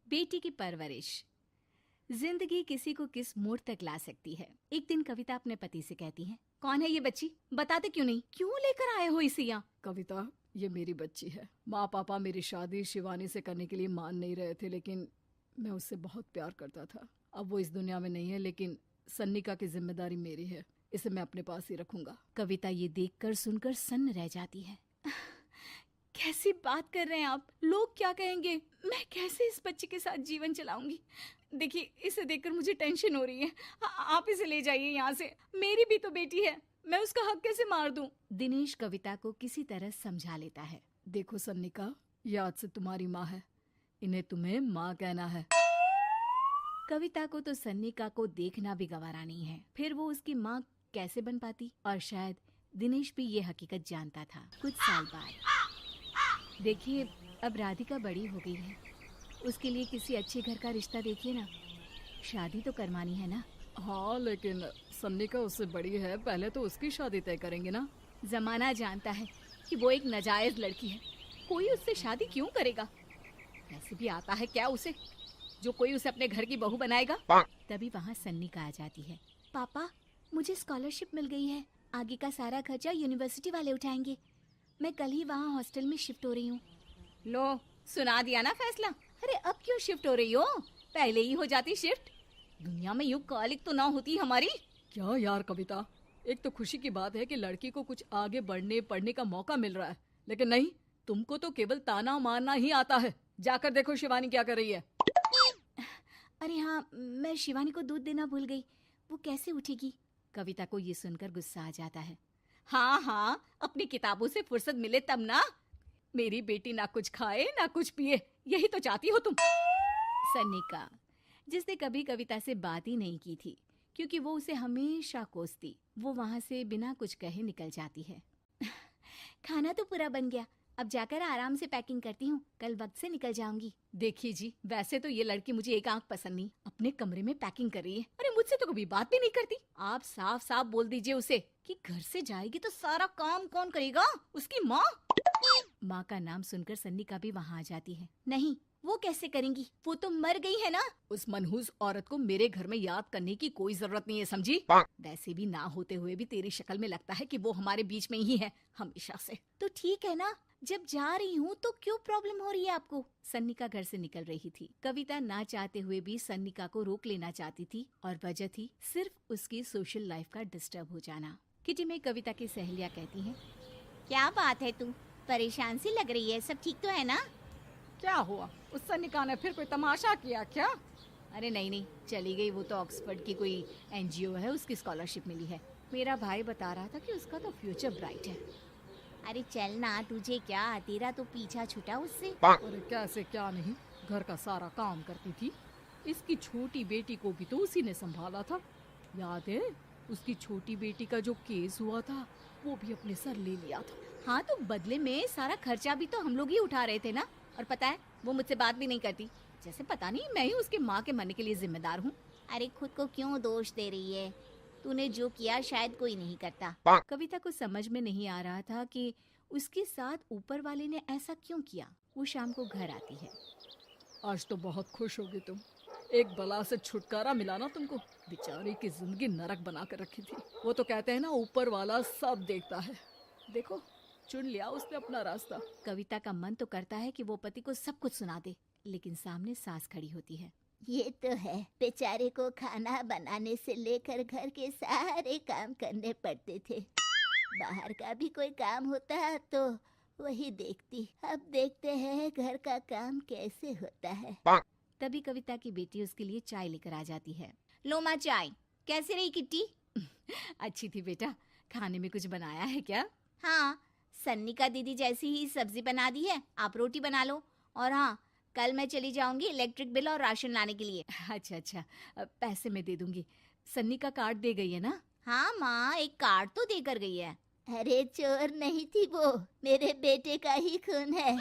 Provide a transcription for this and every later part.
बेटी की परवरिश। जिंदगी किसी को किस मोड़ तक ला सकती है। एक दिन कविता अपने पति से कहती है, कौन है ये बच्ची, बताते क्यों नहीं, क्यों लेकर आए हो इसे यहाँ? कविता, ये मेरी बच्ची है। माँ पापा मेरी शादी शिवानी से करने के लिए मान नहीं रहे थे, लेकिन मैं उससे बहुत प्यार करता था। अब वो इस दुनिया में नहीं है, लेकिन सन्निका की जिम्मेदारी मेरी है। इसे मैं अपने पास ही रखूंगा। कविता ये देखकर सुनकर सन्न रह जाती है। कैसी बात कर रहे हैं आप? लोग क्या कहेंगे? मैं कैसे इस बच्चे के साथ जीवन चलाऊंगी? देखिए, इसे देखकर मुझे टेंशन हो रही है। आप इसे ले जाइए यहाँ से। मेरी भी तो बेटी है, मैं उसका हक कैसे मार दूं? दिनेश कविता को किसी तरह समझा लेता है। देखो सन्निका, ये आज से तुम्हारी माँ है, इन्हें तुम्हें माँ कहना है। कविता को तो सन्निका को देखना भी गवारा नहीं है, फिर वो उसकी माँ कैसे बन पाती? और शायद दिनेश भी ये हकीकत जानता था। कुछ साल बाद देखिए, अब राधिका बड़ी हो गई है, उसके लिए किसी अच्छे घर का रिश्ता देखिए ना। शादी तो करवानी है ना? हाँ, लेकिन सन्निका उससे बड़ी है, पहले तो उसकी शादी तय करेंगे ना। जमाना जानता है कि वो एक नाजायज लड़की है, कोई उससे शादी क्यों करेगा? वैसे भी आता है क्या उसे, जो कोई उसे अपने घर की बहू बनाएगा? तभी वहाँ सन्निका आ जाती है। पापा, मुझे स्कॉलरशिप मिल गई है, आगे का सारा खर्चा यूनिवर्सिटी वाले उठाएंगे। मैं कल ही वहाँ हॉस्टल में शिफ्ट हो रही हूँ। लो, सुना दिया ना फैसला। अरे अब क्यों शिफ्ट हो रही हो? पहले ही हो जाती शिफ्ट। दुनिया में यूं कॉलिक तो ना होती हमारी। क्या यार कविता, एक तो खुशी की बात है कि लड़की को कुछ आगे बढ़ने पढ़ने का मौका मिल रहा है, लेकिन नहीं, तुमको तो केवल ताना मारना ही आता है। जाकर देखो शिवानी क्या कर रही है। अरे हाँ, मैं शिवानी को दूध देना भूल गई, वो कैसे उठेगी? कविता को ये सुनकर गुस्सा आ जाता है। हाँ हाँ, अपनी किताबों से फुर्सत मिले तब ना। मेरी बेटी ना कुछ खाए ना कुछ पिए, यही तो चाहती हो तुम। सन्निका, जिसने कभी कविता से बात ही नहीं की थी, क्योंकि वो उसे हमेशा कोसती, वो वहां से बिना कुछ कहे निकल जाती है। खाना तो पूरा बन गया, अब जाकर आराम से पैकिंग करती हूँ, कल वक्त से निकल जाऊंगी। देखिए जी, वैसे तो ये लड़की मुझे एक आंख पसंद नहीं, अपने कमरे में पैकिंग कर रही है। अरे मुझसे तो कभी बात भी नहीं करती। आप साफ साफ बोल दीजिए उसे कि घर से जाएगी तो सारा काम कौन करेगा? उसकी माँ। माँ का नाम सुनकर सन्निका भी वहाँ आ जाती है। नहीं, वो कैसे करेंगी, वो तो मर गई है ना। उस मनहूस औरत को मेरे घर में याद करने की कोई जरूरत नहीं है, समझी? वैसे भी ना होते हुए भी तेरी शक्ल में लगता है कि वो हमारे बीच में ही है हमेशा से। तो ठीक है ना, जब जा रही हूँ तो क्यों प्रॉब्लम हो रही है आपको? सन्निका घर से निकल रही थी। कविता ना चाहते हुए भी सन्निका को रोक लेना चाहती थी, और वजह थी सिर्फ उसकी सोशल लाइफ का डिस्टर्ब हो जाना। किटी में कविता की सहेलियाँ कहती हैं, क्या बात है, तू परेशान सी लग रही है, सब ठीक तो है ना? क्या हुआ, उस सन्निका ने फिर कोई तमाशा किया क्या? अरे नहीं नहीं, चली गई, वो तो ऑक्सफोर्ड की कोई एनजीओ है, उसकी स्कॉलरशिप मिली है। मेरा भाई बता रहा था कि उसका तो फ्यूचर ब्राइट है। अरे चल ना, तुझे क्या, तेरा तो पीछा छूटा उससे। अरे कैसे क्या नहीं, घर का सारा काम करती थी। इसकी छोटी बेटी को भी तो उसी ने संभाला था, याद है? उसकी छोटी बेटी का जो केस हुआ था, वो भी अपने सर ले लिया था। हाँ, तो बदले में सारा खर्चा भी तो हम लोग ही उठा रहे थे ना। और पता है, वो मुझसे बात भी नहीं करती, जैसे पता नहीं मैं ही उसके माँ के मरने के लिए जिम्मेदार हूँ। अरे खुद को क्यों दोष दे रही है? तूने जो किया शायद कोई नहीं करता। कविता को समझ में नहीं आ रहा था कि उसके साथ ऊपर वाले ने ऐसा क्यों किया। वो शाम को घर आती है। आज तो बहुत खुश होगी तुम, एक बला से छुटकारा मिला ना तुमको। बेचारी की जिंदगी नरक बना कर रखी थी। वो तो कहते हैं ना, ऊपर वाला सब देखता है। देखो, चुन लिया उसने अपना रास्ता। कविता का मन तो करता है कि वो पति को सब कुछ सुना दे, लेकिन सामने सास खड़ी होती है। ये तो है, बेचारे को खाना बनाने से लेकर घर के सारे काम करने पड़ते थे। बाहर का भी कोई काम होता तो वही देखती। अब देखते हैं घर का काम कैसे होता है। तभी कविता की बेटी उसके लिए चाय लेकर आ जाती है। लो माँ चाय। कैसी रही किट्टी? अच्छी थी बेटा, खाने में कुछ बनाया है क्या? हाँ, सन्निका दीदी जैसी ही सब्जी बना दी है, आप रोटी बना लो। और हाँ, कल मैं चली जाऊंगी इलेक्ट्रिक बिल और राशन लाने के लिए। अच्छा अच्छा, पैसे मैं दे दूंगी। सन्निका कार्ड दे गई है ना? हाँ माँ, एक कार्ड तो देकर गई है। अरे चोर नहीं थी वो, मेरे बेटे का ही खून है।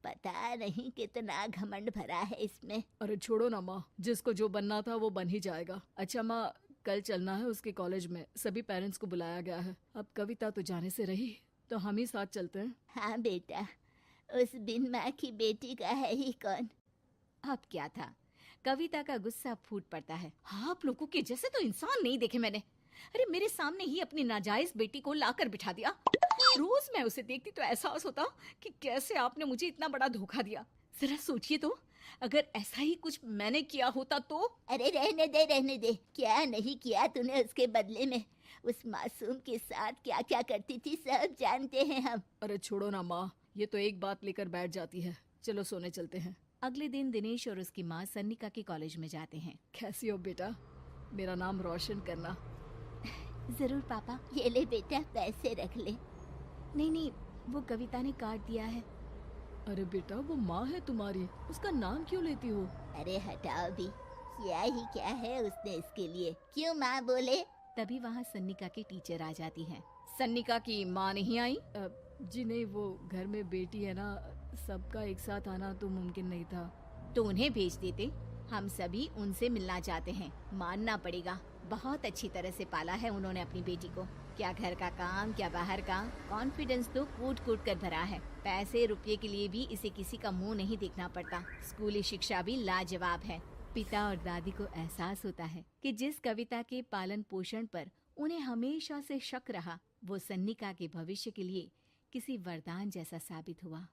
पता नहीं कितना घमंड भरा है इसमें। अरे छोड़ो ना माँ, जिसको जो बनना था वो बन ही जाएगा। अच्छा माँ, कल चलना है उसके कॉलेज में, सभी पेरेंट्स को बुलाया गया है। अब कविता तो जाने से रही, तो हम ही साथ चलते हैं। हाँ बेटा, उस बिन माँ की बेटी का है ही कौन। अब क्या था, कविता का गुस्सा फूट पड़ता है। आप लोगों के जैसे तो इंसान नहीं देखे मैंने। अरे मेरे सामने ही अपनी नाजायज बेटी को लाकर बिठा दिया। रोज मैं उसे देखती तो एहसास होता कि कैसे आपने मुझे इतना बड़ा धोखा दिया। जरा सोचिए तो, अगर ऐसा ही कुछ मैंने किया होता तो। अरे रहने दे, क्या नहीं किया तूने उसके बदले में। उस मासूम के साथ क्या क्या करती थी सब जानते हैं हम। अरे छोड़ो ना माँ, ये तो एक बात लेकर बैठ जाती है। चलो सोने चलते हैं। अगले दिन दिनेश और उसकी माँ सन्निका के कॉलेज में जाते हैं। कैसी हो बेटा? मेरा नाम रोशन करना। जरूर पापा। ये ले बेटा, पैसे रख ले। नहीं, वो कविता ने काट दिया है। अरे बेटा, वो माँ है तुम्हारी, उसका नाम क्यों लेती हो? अरे हटाओ भी, क्या ही क्या है उसने इसके लिए, क्यों माँ बोले। तभी वहाँ सन्निका की टीचर आ जाती है। सन्निका की माँ नहीं आई? जी नहीं, वो घर में बेटी है ना, सबका एक साथ आना तो मुमकिन नहीं था। तो उन्हें भेज देते, हम सभी उनसे मिलना चाहते हैं। मानना पड़ेगा, बहुत अच्छी तरह से पाला है उन्होंने अपनी बेटी को। क्या घर का काम, क्या बाहर का, कॉन्फिडेंस तो कूट कूट कर भरा है। पैसे रुपये के लिए भी इसे किसी का मुंह नहीं देखना पड़ता। स्कूली शिक्षा भी लाजवाब है। पिता और दादी को एहसास होता है कि जिस कविता के पालन पोषण पर उन्हें हमेशा से शक रहा, वो सन्निका के भविष्य के लिए किसी वरदान जैसा साबित हुआ।